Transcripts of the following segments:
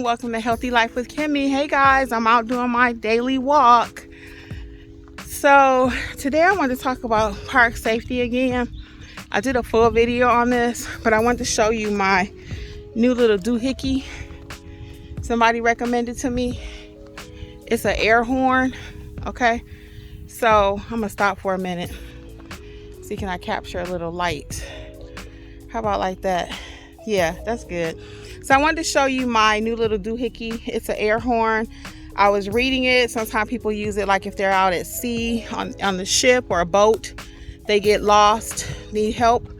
welcome to Healthy Life with Kimmi. Hey guys, I'm out doing my daily walk. So today I wanted to talk about park safety again. I did a full video on this, but I wanted to show you my new little doohickey somebody recommended to me. It's an air horn, okay? So I'm gonna stop for a minute. See, can I capture a little light? How about like that? Yeah, that's good. So I wanted to show you my new little doohickey. It's an air horn. I was reading it. Sometimes people use it like if they're out at sea on the ship or a boat. They get lost, need help.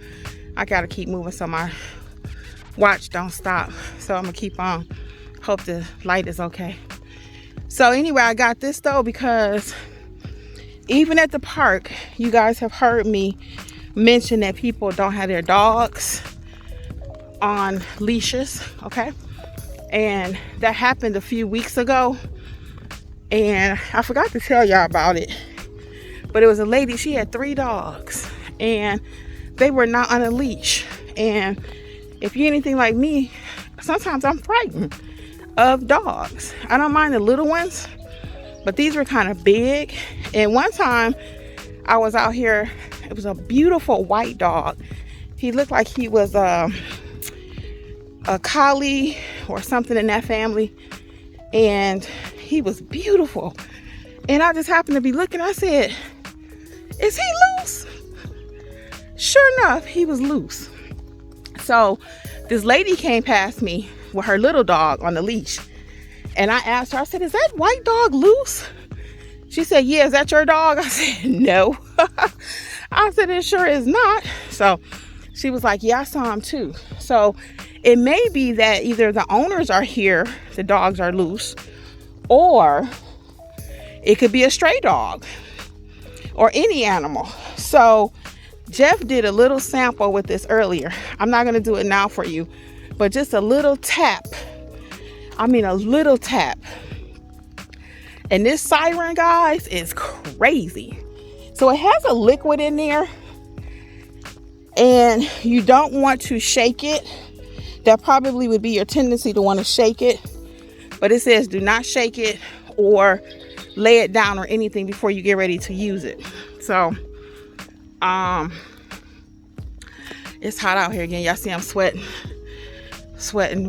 I gotta keep moving so my watch don't stop. So I'm gonna keep on. Hope the light is okay. So anyway, I got this though because even at the park, you guys have heard me mention that people don't have their dogs on leashes, okay? And that happened a few weeks ago, and I forgot to tell y'all about it, but it was a lady, she had 3 dogs and they were not on a leash. And if you're anything like me, sometimes I'm frightened of dogs. I don't mind the little ones, but these were kind of big. And one time I was out here, it was a beautiful white dog. He looked like he was a collie or something in that family, and he was beautiful. And I just happened to be looking, I said, is he loose? Sure enough, he was loose. So this lady came past me with her little dog on the leash, and I asked her, I said, is that white dog loose? She said, yeah, is that your dog? I said, no. I said, it sure is not. So she was like, yeah, I saw him too. So it may be that either the owners are here, the dogs are loose, or it could be a stray dog or any animal. So Jeff did a little sample with this earlier. I'm not going to do it now for you, but just a little tap. I mean, a little tap. And this siren, guys, is crazy. So it has a liquid in there, and you don't want to shake it. That probably would be your tendency to want to shake it, but it says do not shake it or lay it down or anything before you get ready to use it. So it's hot out here again. Y'all see I'm sweating,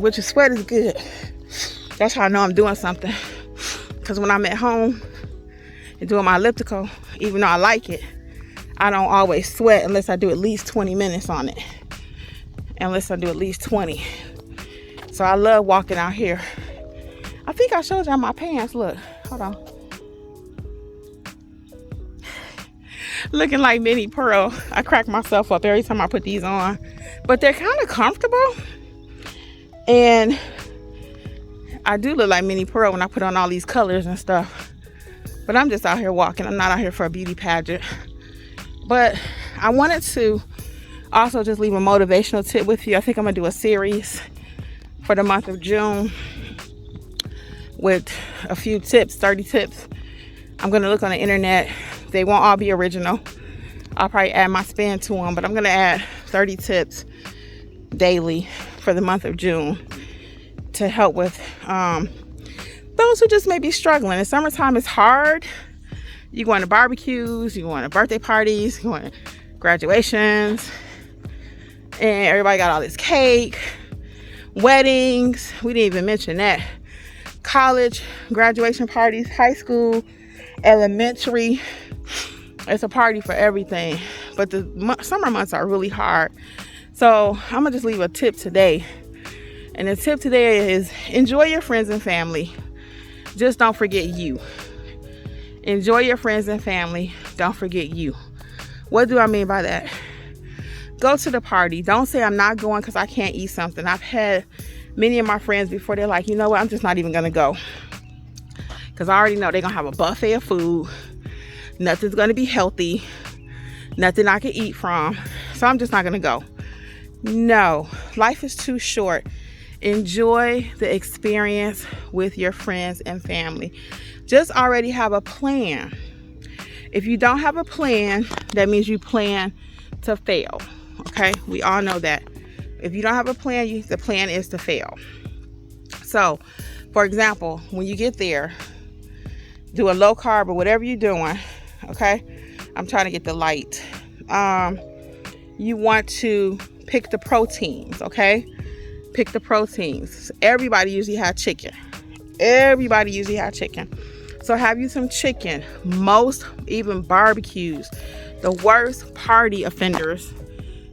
which is sweat is good. That's how I know I'm doing something, because when I'm at home and doing my elliptical, even though I like it, I don't always sweat unless I do at least 20 minutes on it. Unless I do at least 20. So I love walking out here. I think I showed y'all my pants. Look, hold on. Looking like Minnie Pearl. I crack myself up every time I put these on. But they're kind of comfortable. And I do look like Minnie Pearl when I put on all these colors and stuff. But I'm just out here walking. I'm not out here for a beauty pageant. But I wanted to also just leave a motivational tip with you. I think I'm gonna do a series for the month of June with a few tips, 30 tips. I'm gonna look on the internet. They won't all be original. I'll probably add my spin to them, but I'm gonna add 30 tips daily for the month of June to help with those who just may be struggling. In summertime, it's hard. You going to barbecues, you going to birthday parties, you going to graduations, and everybody got all this cake, weddings, we didn't even mention that, college graduation parties, high school, elementary. It's a party for everything. But the summer months are really hard. So I'm gonna just leave a tip today, and the tip today is enjoy your friends and family. Just don't forget you. Enjoy your friends and family. Don't forget you. What do I mean by that? Go to the party. Don't say I'm not going because I can't eat something. I've had many of my friends before, they're like, you know what, I'm just not even gonna go, because I already know they're gonna have a buffet of food. Nothing's gonna be healthy, nothing I can eat from, so I'm just not gonna go. No, life is too short. Enjoy the experience with your friends and family. Just already have a plan. If you don't have a plan, that means you plan to fail. Okay, we all know that. If you don't have a plan, the plan is to fail. So, for example, when you get there, do a low carb or whatever you're doing, okay? I'm trying to get the light. You want to pick the proteins, okay? Pick the proteins. Everybody usually have chicken. So have you some chicken. Most even barbecues, the worst party offenders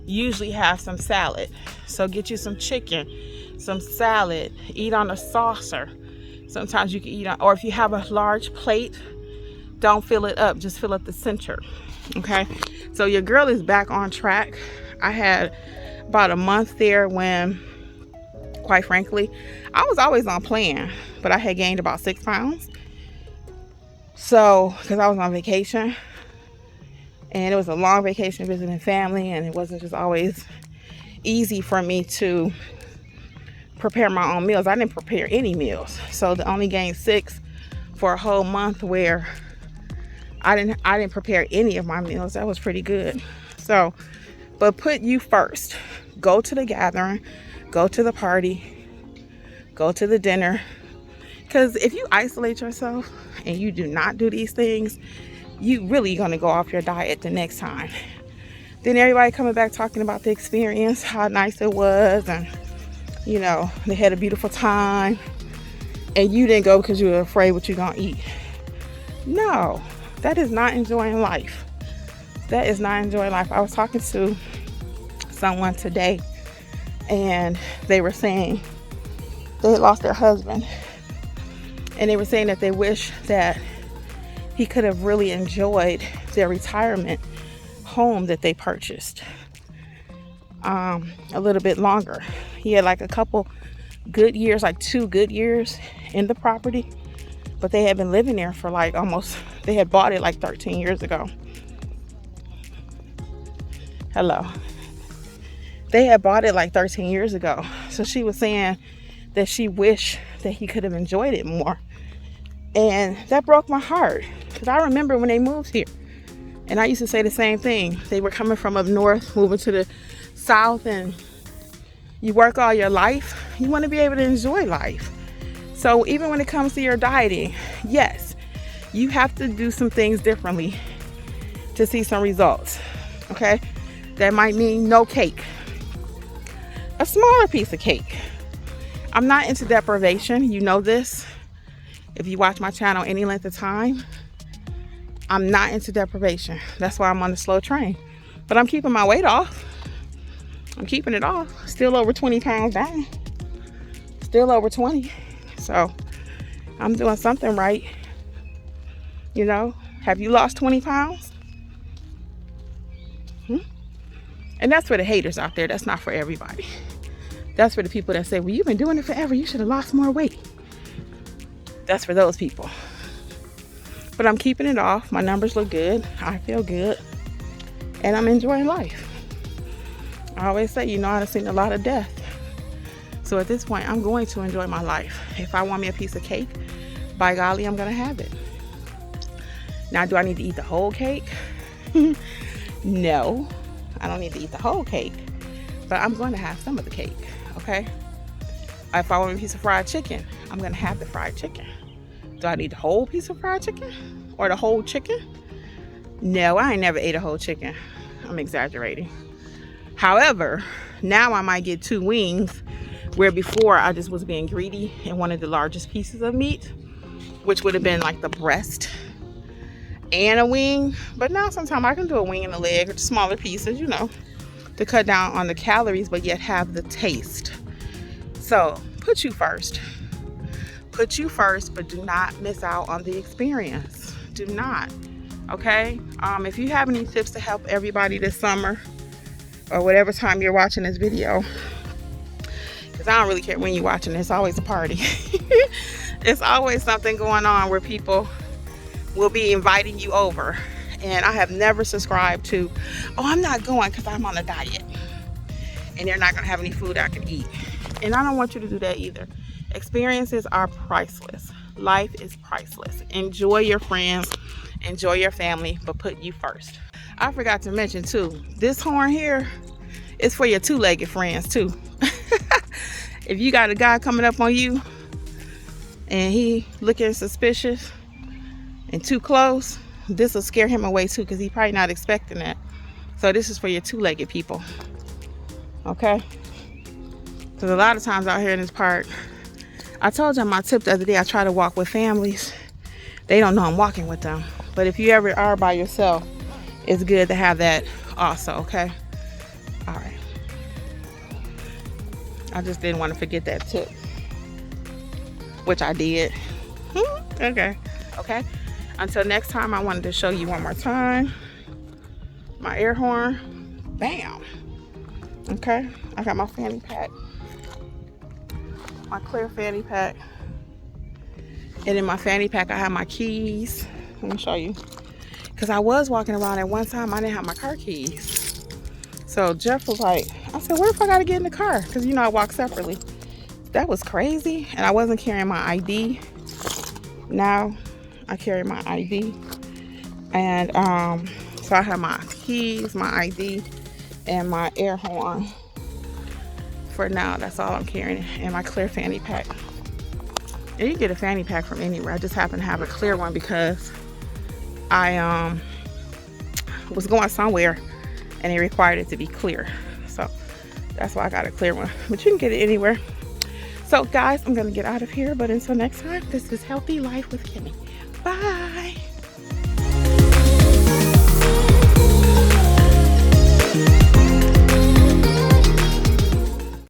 usually have some salad. So get you some chicken, some salad, eat on a saucer. Sometimes you can eat on, or if you have a large plate, don't fill it up, just fill up the center. Okay, so your girl is back on track. I had about a month there when, quite frankly, I was always on plan, but I had gained about 6 pounds. So, because I was on vacation, and it was a long vacation visiting family, and it wasn't just always easy for me to prepare my own meals. I didn't prepare any meals, so I only gained 6 for a whole month where I didn't prepare any of my meals. That was pretty good. So, but put you first. Go to the gathering, go to the party, go to the dinner. Because if you isolate yourself and you do not do these things, you really gonna go off your diet the next time. Then everybody coming back talking about the experience, how nice it was, and you know, they had a beautiful time, and you didn't go because you were afraid what you're gonna eat. No, that is not enjoying life. That is not enjoying life. I was talking to someone today, and they were saying they had lost their husband, and they were saying that they wish that he could have really enjoyed their retirement home that they purchased a little bit longer. He had like a couple good years, like 2 good years in the property, but they had been living there for like they had bought it like 13 years ago. Hello. They had bought it like 13 years ago. So she was saying that she wished that he could have enjoyed it more. And that broke my heart, because I remember when they moved here, and I used to say the same thing. They were coming from up north, moving to the south, and you work all your life, you want to be able to enjoy life. So even when it comes to your dieting, yes, you have to do some things differently to see some results, okay? That might mean no cake, a smaller piece of cake. I'm not into deprivation, you know this. If you watch my channel any length of time, I'm not into deprivation. That's why I'm on the slow train. But I'm keeping my weight off. I'm keeping it off. Still over 20 pounds down. Still over 20. So I'm doing something right. You know, have you lost 20 pounds? And that's for the haters out there. That's not for everybody. That's for the people that say, well, you've been doing it forever. You should have lost more weight. That's for those people. But I'm keeping it off. My numbers look good. I feel good. And I'm enjoying life. I always say, you know, I've seen a lot of death. So at this point, I'm going to enjoy my life. If I want me a piece of cake, by golly, I'm going to have it. Now, do I need to eat the whole cake? No, I don't need to eat the whole cake. But I'm going to have some of the cake, okay? If I want a piece of fried chicken, I'm going to have the fried chicken. Do I need the whole piece of fried chicken? Or the whole chicken? No, I ain't never ate a whole chicken. I'm exaggerating. However, now I might get 2 wings, where before I just was being greedy and wanted the largest pieces of meat, which would have been like the breast and a wing. But now sometimes I can do a wing and a leg, or smaller pieces, you know, to cut down on the calories, but yet have the taste. So put you first. Put you first, but do not miss out on the experience. Do not. Okay? If you have any tips to help everybody this summer, or whatever time you're watching this video, because I don't really care when you're watching, it's always a party. It's always something going on where people will be inviting you over. And I have never subscribed to, oh, I'm not going because I'm on a diet, and they're not going to have any food I can eat. And I don't want you to do that either. Experiences are priceless. Life is priceless. Enjoy your friends, enjoy your family, but put you first. I forgot to mention too, this horn here is for your 2-legged friends too. If you got a guy coming up on you and he looking suspicious and too close, this will scare him away too, because he's probably not expecting that. So this is for your two-legged people, okay? Because a lot of times out here in this park, I told you my tip the other day, I try to walk with families. They don't know I'm walking with them. But if you ever are by yourself, it's good to have that also, okay? All right. I just didn't want to forget that tip, which I did. Okay. Until next time, I wanted to show you one more time my air horn. Bam. Okay. I got my fanny pack, my clear fanny pack. And in my fanny pack, I have my keys. Let me show you. Because I was walking around at one time, I didn't have my car keys. So Jeff was like, I said, what if I got to get in the car? Because, you know, I walk separately. That was crazy. And I wasn't carrying my ID. Now I carry my ID. And so I have my keys, my ID, and my air horn. For now, that's all I'm carrying in my clear fanny pack. And you can get a fanny pack from anywhere. I just happen to have a clear one because I was going somewhere and it required it to be clear. So that's why I got a clear one. But you can get it anywhere. So guys, I'm going to get out of here. But until next time, this is Healthy Life with Kimmi. Bye.